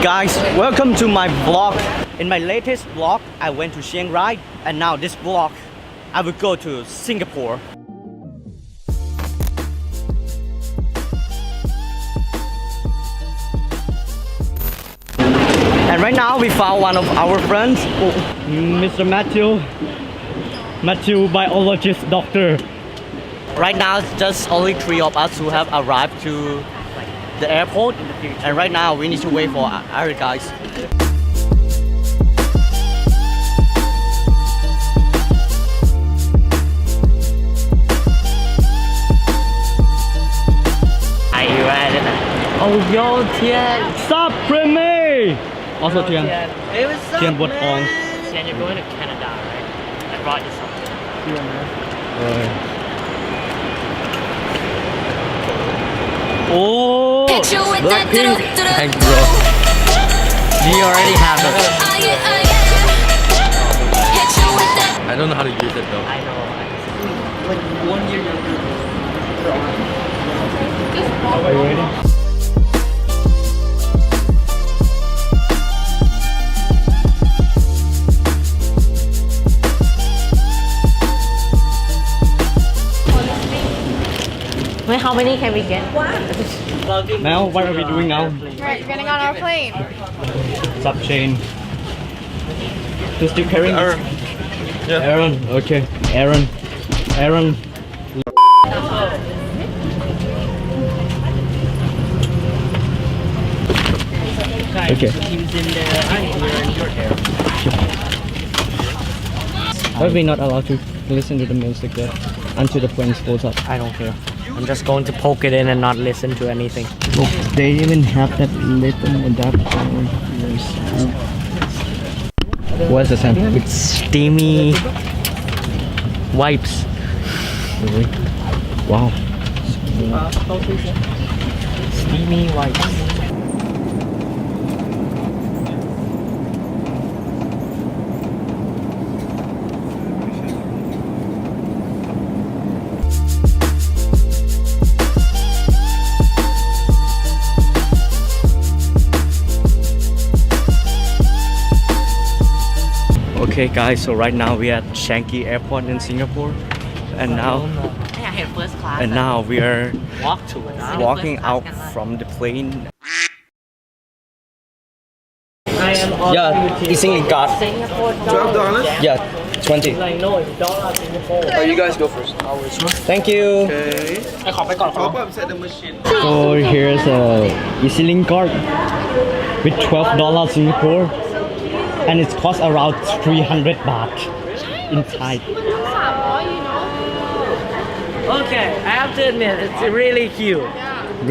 guys, welcome to my vlog. In my latest vlog, I went to Chiang Rai, and now this vlog, I will go to Singapore. And right now we found one of our friends, Mr. Matthew, biologist doctor. Right now it's just only 3 of us who have arrived to the airport, and right now we need to wait for our guys. Are you ready? Oh yo, Tian! Stop, Premi! Also Tian. Hey, what's up, Tian, what on? Tian, you're going to Canada, right? I brought you something. Oh! Blackpink! Thank you, bro. You already have it. I don't know how to use it though. I know. Like 1 year younger. Are you ready? Wait, how many can we get? Now, what are we doing now? We're getting on our plane. Sub chain. Who's still carrying? Aaron. Yeah. Aaron. Okay. Aaron. Okay. He's in the we're in your hair. Why are we not allowed to listen to the music there until the plane goes up? I don't care. I'm just going to poke it in and not listen to anything. Look, they even have that little adapter. What's the sound? It's steamy wipes. Really? Wow. Steamy wipes. Okay guys, so right now we are at Changi Airport in Singapore, and now we are Walk to it. walking out from the plane. I am on Yeah, easily got. $12? Yeah, 20. Like no, it's dollar Singapore. Oh, you guys go first. Thank you. Okay. ไอ้ขอไปก่อนขอ Top up set the machine. So here's a EasyLink card with $12 Singapore, and it costs around 300 baht in Thai. Okay, I have to admit, it's really cute.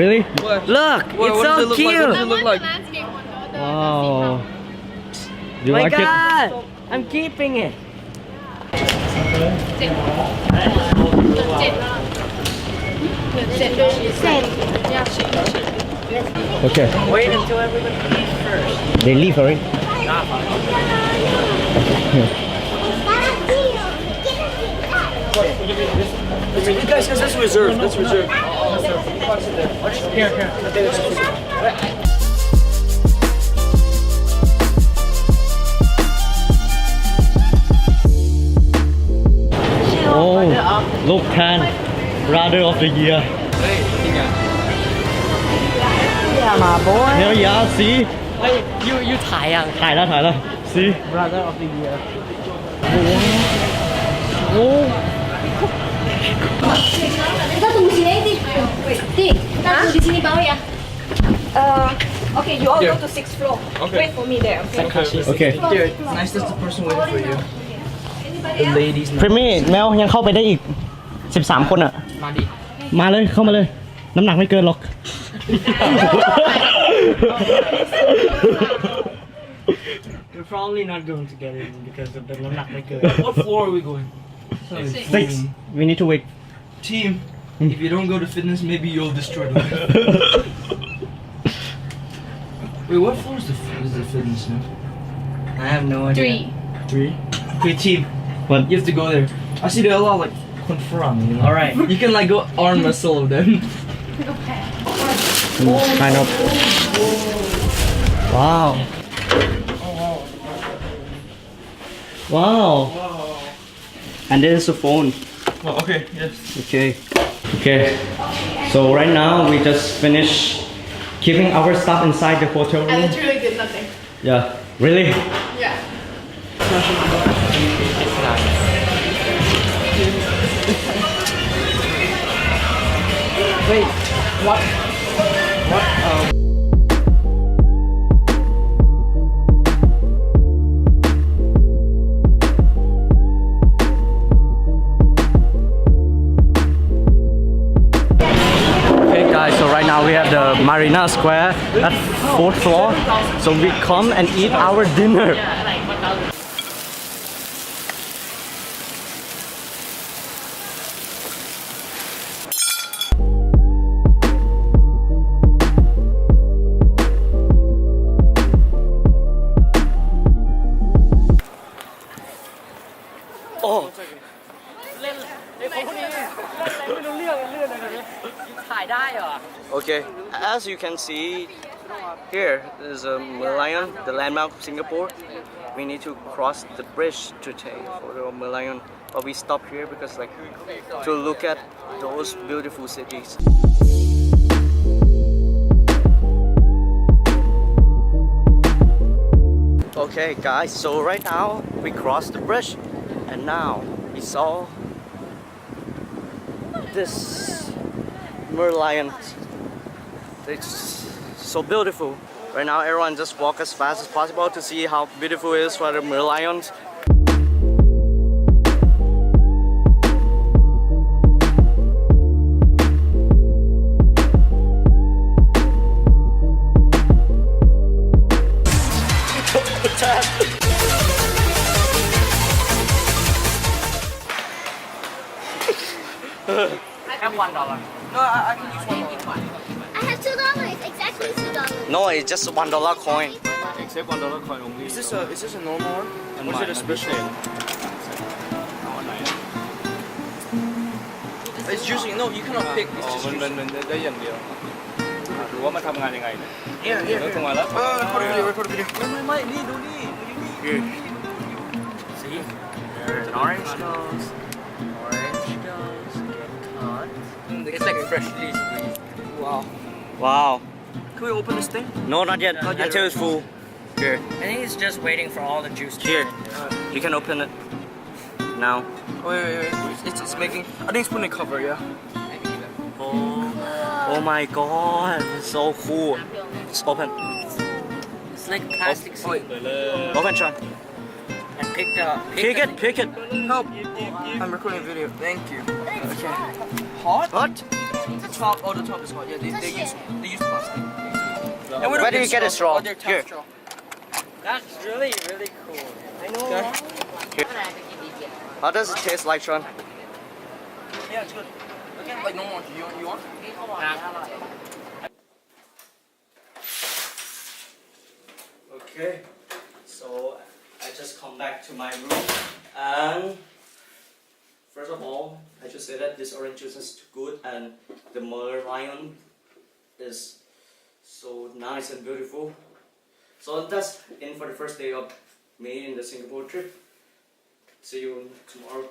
Really? Look, it's so does it look like? cute. What does it look like? Wow. Do you My like it? God, I'm keeping it. Okay. Wait until everybody leaves first. They leave already. Guys, that's reserved. That's reserved. Oh, look, Tan, brother of the year. Yeah, my boy. Here, yeah, see? Hey, you ถ่ายยัง ถ่ายแล้ว see? Brother of the year. Oh. Kita tunggu sini aja, Di. Kita tunggu di sini bawah ya. Okay, you all go to 6th floor. Okay. Wait for me there, okay? Okay. Dude, nice. That's the person waiting for you. The ladies. พรีมี่แมวยังเข้าไปได้อีก 13 คนอ่ะ มาดิ มาเลยเข้ามาเลย น้ำหนักไม่เกินหรอก We're probably not going to get it because of the น้ำหนักไม่เกิน What floor are we going? 6. We need to wait. Team. If you don't go to fitness, maybe you'll destroy the lift. Wait, what floor is the fitness now? I have no idea. 3. 3? Okay, team. What? You have to go there. I see there are a lot of like confront, you know? Alright. You can like go arm wrestle them. Kind of. Wow. Wow. And then it's a phone. Oh, okay, yes. Okay. Okay. So right now we just finished keeping our stuff inside the hotel I room. literally did nothing. Yeah. Really? Yeah. Wait, what? Okay guys, so right now we have the Marina Square at 4th floor. So we come and eat our dinner. Oh. Okay, as you can see here is a Merlion, the landmark of Singapore. We need to cross the bridge to take for the Merlion, but we stop here because like to look at those beautiful cities. Okay guys, so right now we crossed the bridge and now we saw this Merlion. It's so beautiful. Right now everyone just walk as fast as possible to see how beautiful it is for the Merlions. I have $1. No, I can use $1. I have $2. Exactly $2. No, it's just $1 coin. Except $1 coin only. Is this a normal one? Or is it a special? It's usually no. You cannot pick. It's just มันได้อย่างเดียวหรือว่ามันทำงานยังไงเนี่ย yeah, yeah. แล้วตรงมาแล้ว record video. ไม่นี่ดูนี่ See? There's orange goes. Orange goes. Get cut. It's like fresh release. Wow. Wow. Can we open this thing? No, not yet. Not yet. Until it's full. Here, I think it's just waiting for all the juice to here. come. You can open it now. Oh, wait. It's making. I think it's putting a cover. Yeah. Oh my god, it's so cool. It's open. It's like plastic Wait. Open, Sean. and pick Pick it. Help. I'm recording a video. Thank you. Okay. Hot? What? The top. Oh, the top is hot. Yeah, they use plastic. And Where do you get a straw? Oh, they're tap Here. straw. That's really, really cool. I know. Okay. How does it taste like, Sean? Yeah, it's good. Okay, like normal. You want? Okay, so I just come back to my room and first of all, I just say that this orange juice is good and the Merlion is so nice and beautiful. So that's it for the first day of me in the Singapore trip. See you tomorrow.